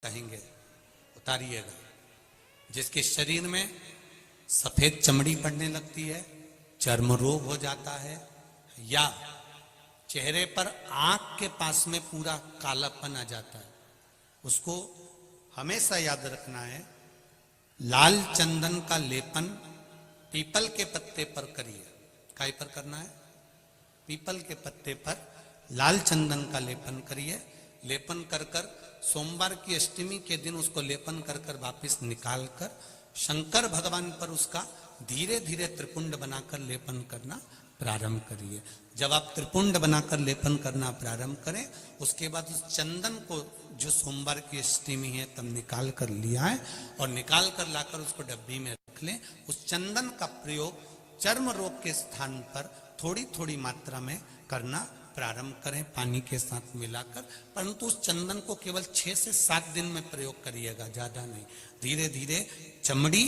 कहेंगे उतारिएगा। जिसके शरीर में सफेद चमड़ी पड़ने लगती है, चर्म रोग हो जाता है, या चेहरे पर आंख के पास में पूरा कालापन आ जाता है, उसको हमेशा याद रखना है, लाल चंदन का लेपन पीपल के पत्ते पर करिए। काय पर करना है? पीपल के पत्ते पर लाल चंदन का लेपन करिए। लेपन कर कर सोमवार की अष्टमी के दिन उसको लेपन कर कर वापिस निकाल कर शंकर भगवान पर उसका धीरे धीरे त्रिपुंड बनाकर लेपन करना प्रारंभ करिए। जब आप त्रिपुंड बनाकर लेपन करना प्रारंभ करें, उसके बाद उस चंदन को जो सोमवार की अष्टमी है तब निकाल कर लिया है और निकाल कर लाकर उसको डब्बी में रख लें। उस चंदन का प्रयोग चर्म रोग के स्थान पर थोड़ी थोड़ी मात्रा में करना प्रारंभ करें, पानी के साथ मिलाकर। परंतु उस चंदन को केवल 6 से 7 दिन में प्रयोग करिएगा, ज्यादा नहीं। धीरे धीरे चमड़ी,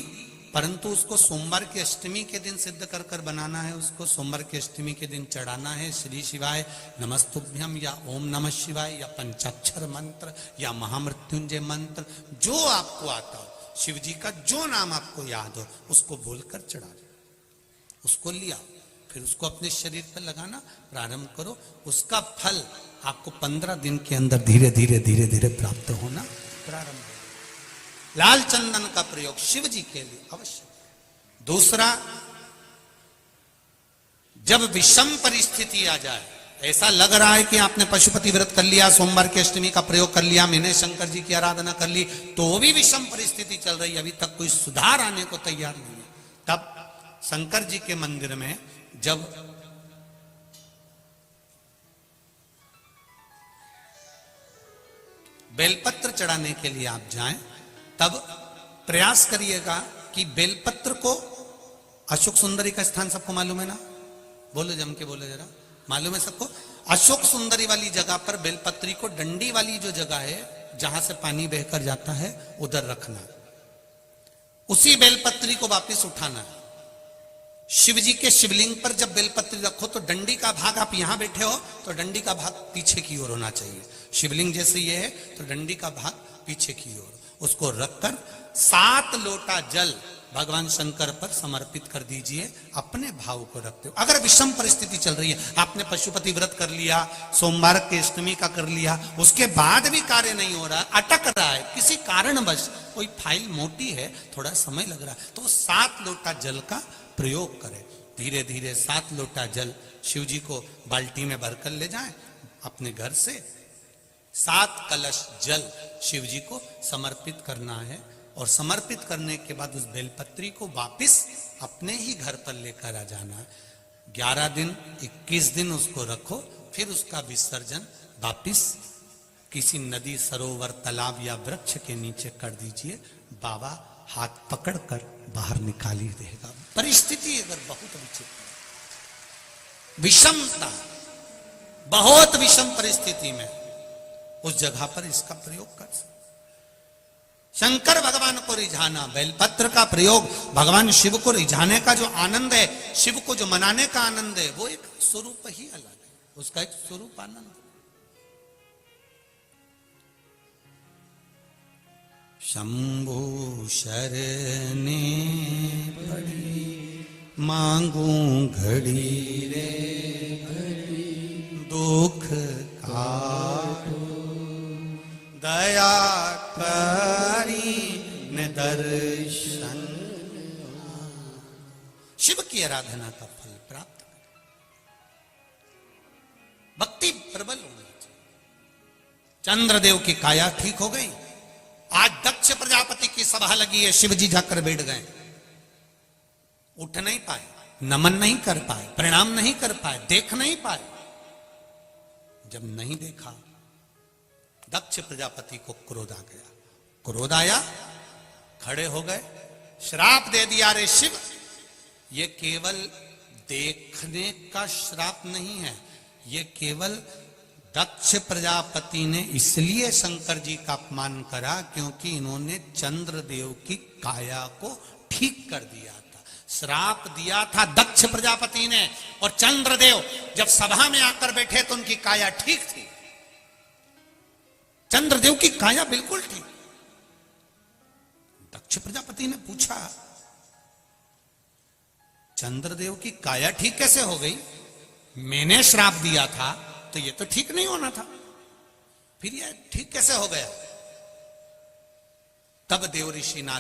परंतु उसको सोमवार की अष्टमी के दिन सिद्ध कर कर बनाना है। उसको सोमवार की अष्टमी के दिन चढ़ाना है श्री शिवाय नमस्तुभ्यम या ओम नमः शिवाय या पंचाक्षर मंत्र या महामृत्युंजय मंत्र, जो आपको आता हो, शिव जी का जो नाम आपको याद हो उसको बोलकर चढ़ा दो। उसको लिया, फिर उसको अपने शरीर पर लगाना प्रारंभ करो। उसका फल आपको 15 दिन के अंदर धीरे धीरे धीरे धीरे प्राप्त होना प्रारंभ हो। लाल चंदन का प्रयोग शिव जी के लिए अवश्य। दूसरा, जब विषम परिस्थिति आ जाए, ऐसा लग रहा है कि आपने पशुपति व्रत कर लिया, सोमवार की अष्टमी का प्रयोग कर लिया, मैंने शंकर जी की आराधना कर ली, तो भी विषम परिस्थिति चल रही है, अभी तक कोई सुधार आने को तैयार नहीं है, तब शंकर जी के मंदिर में जब बेलपत्र चढ़ाने के लिए आप जाएं, तब प्रयास करिएगा कि बेलपत्र को, अशोक सुंदरी का स्थान सबको मालूम है ना? बोलो, जम के बोलो जरा, मालूम है सबको? अशोक सुंदरी वाली जगह पर बेलपत्री को डंडी वाली जो जगह है जहां से पानी बहकर जाता है उधर रखना। उसी बेलपत्री को वापस उठाना है। शिव जी के शिवलिंग पर जब बेलपत्री रखो तो डंडी का भाग, आप यहां बैठे हो तो डंडी का भाग पीछे की ओर होना चाहिए। शिवलिंग जैसे ये है तो डंडी का भाग पीछे की ओर, उसको रखकर 7 लोटा जल भगवान शंकर पर समर्पित कर दीजिए, अपने भाव को रखते हो। अगर विषम परिस्थिति चल रही है, आपने पशुपति व्रत कर लिया, सोमवार की अष्टमी का कर लिया, उसके बाद भी कार्य नहीं हो रहा, अटक रहा है किसी कारणवश, कोई फाइल मोटी है, थोड़ा समय लग रहा है, तो 7 लोटा जल का प्रयोग करें। धीरे धीरे 7 लोटा जल शिव जी को बाल्टी में भरकर ले जाएं अपने घर से। 7 कलश जल शिव जी को समर्पित करना है और समर्पित करने के बाद उस बेलपत्री को वापिस अपने ही घर पर लेकर आ जाना है। 11 दिन 21 दिन उसको रखो, फिर उसका विसर्जन वापिस किसी नदी, सरोवर, तालाब या वृक्ष के नीचे कर दीजिए। बाबा हाथ पकड़कर बाहर निकाल ही देगा। परिस्थिति अगर बहुत विचित्र, विषमता, बहुत विषम परिस्थिति में उस जगह पर इसका प्रयोग कर सकते। शंकर भगवान को रिझाना, बेलपत्र का प्रयोग भगवान शिव को रिझाने का जो आनंद है, शिव को जो मनाने का आनंद है, वो एक स्वरूप ही अलग है, उसका एक स्वरूप आनंद। शंभु शरणे पड़ी मांगू घड़ी रे घड़ी, दुख काटो दया करी न दर्शन। शिव की आराधना का फल प्राप्त, भक्ति प्रबल होनी चाहिए। चंद्रदेव की काया ठीक हो गई। आज दक्ष प्रजापति की सभा लगी है, शिव जी जाकर बैठ गए, उठ नहीं पाए, नमन नहीं कर पाए, प्रणाम नहीं कर पाए, देख नहीं पाए। जब नहीं देखा, दक्ष प्रजापति को क्रोध आ गया। क्रोध आया, खड़े हो गए, श्राप दे दिया, रे शिव, ये केवल देखने का श्राप नहीं है, ये केवल दक्ष प्रजापति ने इसलिए शंकर जी का अपमान करा क्योंकि इन्होंने चंद्रदेव की काया को ठीक कर दिया था। श्राप दिया था दक्ष प्रजापति ने, और चंद्रदेव जब सभा में आकर बैठे तो उनकी काया ठीक थी। चंद्रदेव की काया बिल्कुल ठीक, दक्ष प्रजापति ने पूछा, चंद्रदेव की काया ठीक कैसे हो गई? मैंने श्राप दिया था तो ये तो ठीक नहीं होना था, फिर ये ठीक कैसे हो गया? तब देव ऋषि नारद